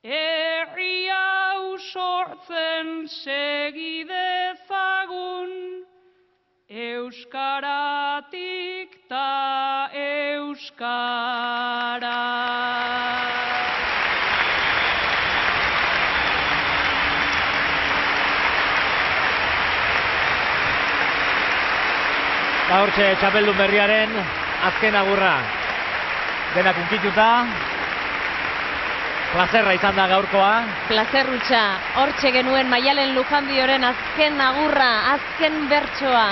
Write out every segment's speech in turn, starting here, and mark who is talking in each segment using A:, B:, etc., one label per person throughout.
A: herri hau sortzen segidezagun, euskaratik ta euskara.
B: Hortxe txapeldun berriaren azken agurra. Denak unkituta. Plazerra izan da gaurkoa.
C: Plazerrutxa. Hortxe genuen Maialen Lujambioren azken agurra, azken bertsoa.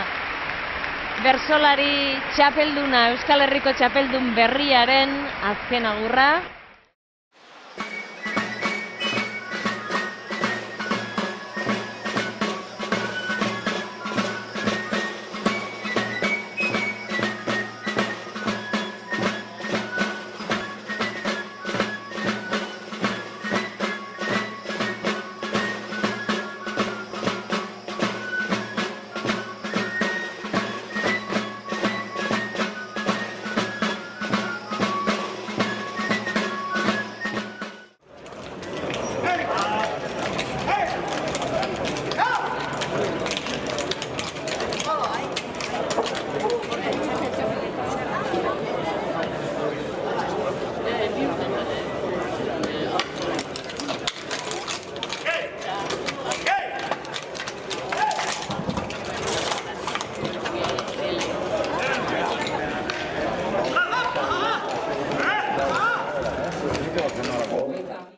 C: Bersolari txapelduna, Euskal Herriko txapeldun berriaren azken agurra.